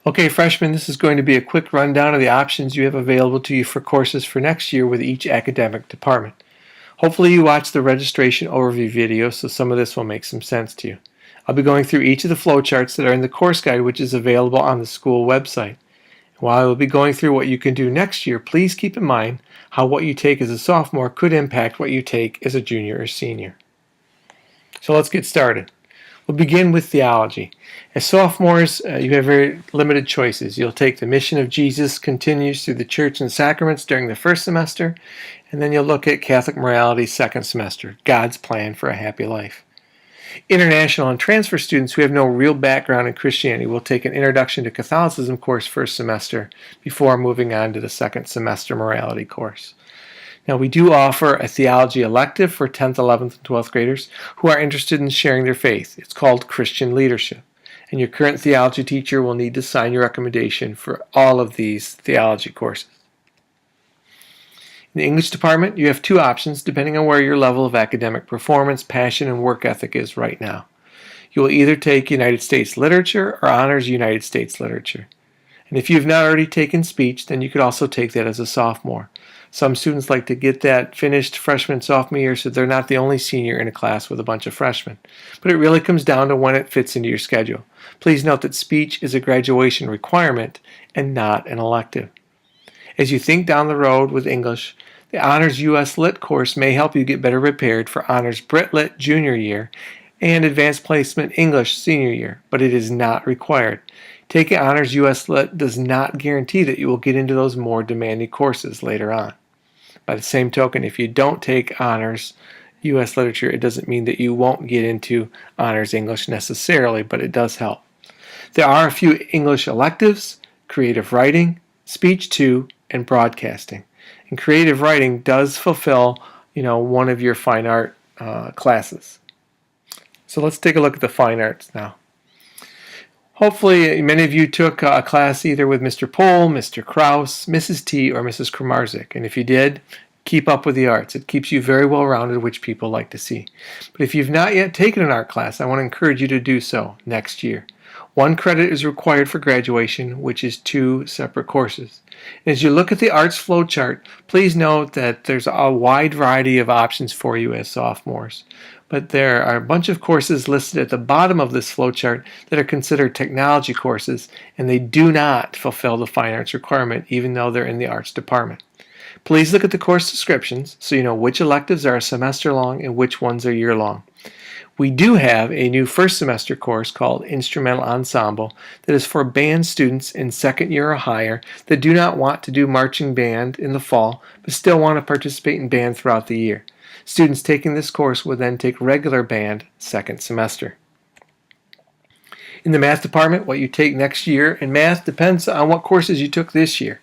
Okay, freshmen, this is going to be a quick rundown of the options you have available to you for courses for next year with each academic department. Hopefully you watched the registration overview video, so some of this will make some sense to you. I'll be going through each of the flowcharts that are in the course guide, which is available on the school website. While I will be going through what you can do next year, please keep in mind how what you take as a sophomore could impact what you take as a junior or senior. So let's get started. We'll begin with theology. As sophomores, you have very limited choices. You'll take the mission of Jesus continues through the church and sacraments during the first semester, and then you'll look at Catholic morality second semester, God's plan for a happy life. International and transfer students who have no real background in Christianity will take an Introduction to Catholicism course first semester before moving on to the second semester morality course. Now, we do offer a theology elective for 10th, 11th, and 12th graders who are interested in sharing their faith. It's called Christian Leadership. And your current theology teacher will need to sign your recommendation for all of these theology courses. In the English department, you have two options depending on where your level of academic performance, passion, and work ethic is right now. You will either take United States Literature or Honors United States Literature. And if you've not already taken speech, then you could also take that as a sophomore. Some students like to get that finished freshman, sophomore year so they're not the only senior in a class with a bunch of freshmen. But it really comes down to when it fits into your schedule. Please note that speech is a graduation requirement and not an elective. As you think down the road with English, the Honors US Lit course may help you get better prepared for Honors Brit Lit junior year and Advanced Placement English senior year, but it is not required. Taking Honors US Lit does not guarantee that you will get into those more demanding courses later on. By the same token, if you don't take Honors US Literature, it doesn't mean that you won't get into Honors English necessarily, but it does help. There are a few English electives: creative writing, speech 2, and broadcasting. And creative writing does fulfill, one of your fine art classes. So let's take a look at the fine arts now. Hopefully, many of you took a class either with Mr. Pohl, Mr. Kraus, Mrs. T, or Mrs. Kramarzik. And if you did, keep up with the arts. It keeps you very well rounded, which people like to see. But if you've not yet taken an art class, I want to encourage you to do so next year. 1 credit is required for graduation, which is 2 separate courses. And as you look at the arts flow chart, please note that there's a wide variety of options for you as sophomores. But there are a bunch of courses listed at the bottom of this flowchart that are considered technology courses, and they do not fulfill the fine arts requirement, even though they're in the arts department. Please look at the course descriptions so you know which electives are a semester long and which ones are year long. We do have a new first semester course called Instrumental Ensemble that is for band students in second year or higher that do not want to do marching band in the fall, but still want to participate in band throughout the year. Students taking this course will then take regular band second semester. In the math department, what you take next year in math depends on what courses you took this year.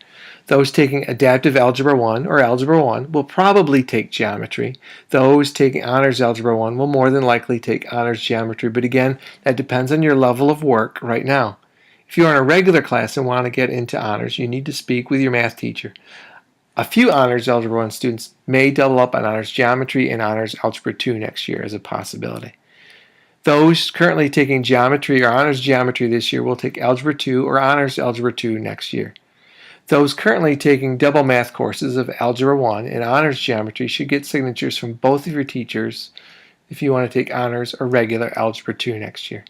Those taking Adaptive Algebra 1 or Algebra 1 will probably take Geometry. Those taking Honors Algebra 1 will more than likely take Honors Geometry, but again, that depends on your level of work right now. If you are in a regular class and want to get into Honors, you need to speak with your math teacher. A few Honors Algebra 1 students may double up on Honors Geometry and Honors Algebra 2 next year as a possibility. Those currently taking Geometry or Honors Geometry this year will take Algebra 2 or Honors Algebra 2 next year. Those currently taking double math courses of Algebra 1 and Honors Geometry should get signatures from both of your teachers if you want to take Honors or regular Algebra 2 next year.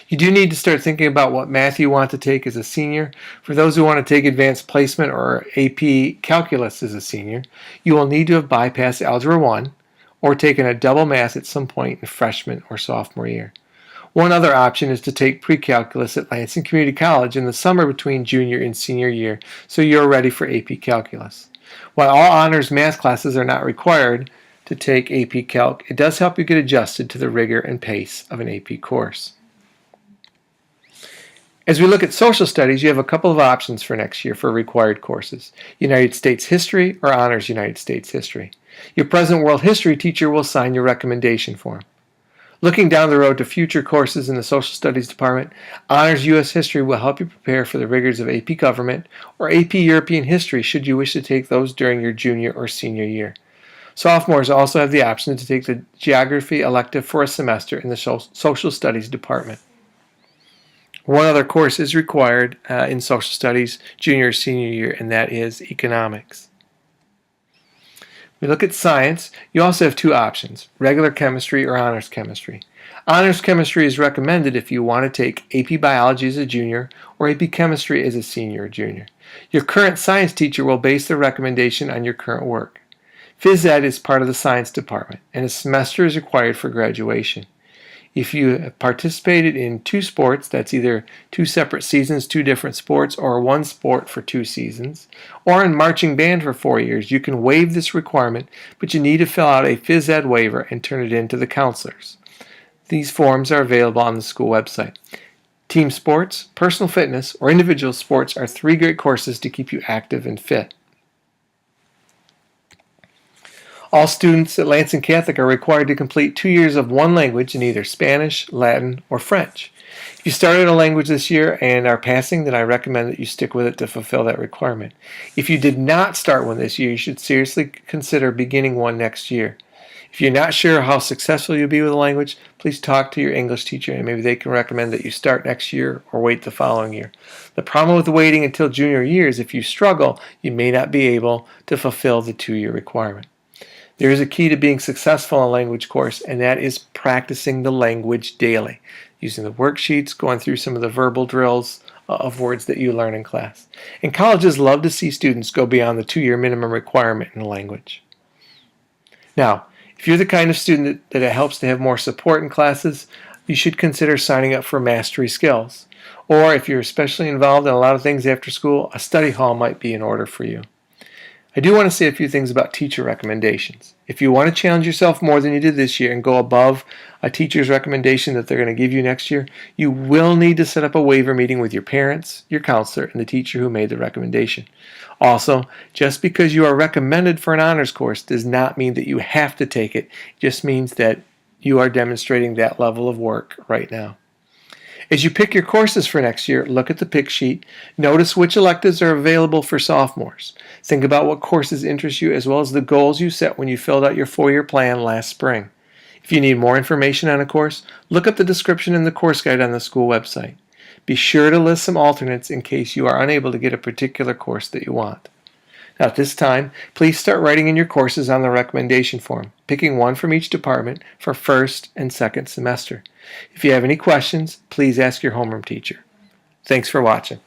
You do need to start thinking about what math you want to take as a senior. For those who want to take Advanced Placement or AP Calculus as a senior, you will need to have bypassed Algebra 1 or taken a double math at some point in freshman or sophomore year. One other option is to take pre-calculus at Lansing Community College in the summer between junior and senior year, so you're ready for AP Calculus. While all honors math classes are not required to take AP Calc, it does help you get adjusted to the rigor and pace of an AP course. As we look at social studies, you have a couple of options for next year for required courses: United States History or Honors United States History. Your present world history teacher will sign your recommendation form. Looking down the road to future courses in the Social Studies Department, Honors U.S. History will help you prepare for the rigors of AP Government or AP European History should you wish to take those during your junior or senior year. Sophomores also have the option to take the Geography elective for a semester in the Social Studies Department. One other course is required in social studies junior or senior year, and that is economics. We look at science. You also have two options, regular chemistry or honors chemistry. Honors chemistry is recommended if you want to take AP biology as a junior or AP chemistry as a senior or junior. Your current science teacher will base their recommendation on your current work. Phys Ed is part of the science department, and a semester is required for graduation. If you have participated in two sports, that's either two separate seasons, two different sports, or one sport for 2 seasons, or in marching band for 4 years, you can waive this requirement, but you need to fill out a Phys Ed waiver and turn it in to the counselors. These forms are available on the school website. Team sports, personal fitness, or individual sports are 3 great courses to keep you active and fit. All students at Lansing Catholic are required to complete 2 years of one language in either Spanish, Latin, or French. If you started a language this year and are passing, then I recommend that you stick with it to fulfill that requirement. If you did not start one this year, you should seriously consider beginning one next year. If you're not sure how successful you'll be with a language, please talk to your English teacher and maybe they can recommend that you start next year or wait the following year. The problem with waiting until junior year is if you struggle, you may not be able to fulfill the 2-year requirement. There is a key to being successful in a language course, and that is practicing the language daily, using the worksheets, going through some of the verbal drills of words that you learn in class. And colleges love to see students go beyond the 2-year minimum requirement in a language. Now, if you're the kind of student that it helps to have more support in classes, you should consider signing up for Mastery Skills. Or if you're especially involved in a lot of things after school, a study hall might be in order for you. I do want to say a few things about teacher recommendations. If you want to challenge yourself more than you did this year and go above a teacher's recommendation that they're going to give you next year, you will need to set up a waiver meeting with your parents, your counselor, and the teacher who made the recommendation. Also, just because you are recommended for an honors course does not mean that you have to take it. It just means that you are demonstrating that level of work right now. As you pick your courses for next year, look at the pick sheet. Notice which electives are available for sophomores. Think about what courses interest you as well as the goals you set when you filled out your 4-year plan last spring. If you need more information on a course, look up the description in the course guide on the school website. Be sure to list some alternates in case you are unable to get a particular course that you want. Now at this time, please start writing in your courses on the recommendation form, picking one from each department for first and second semester. If you have any questions, please ask your homeroom teacher. Thanks for watching.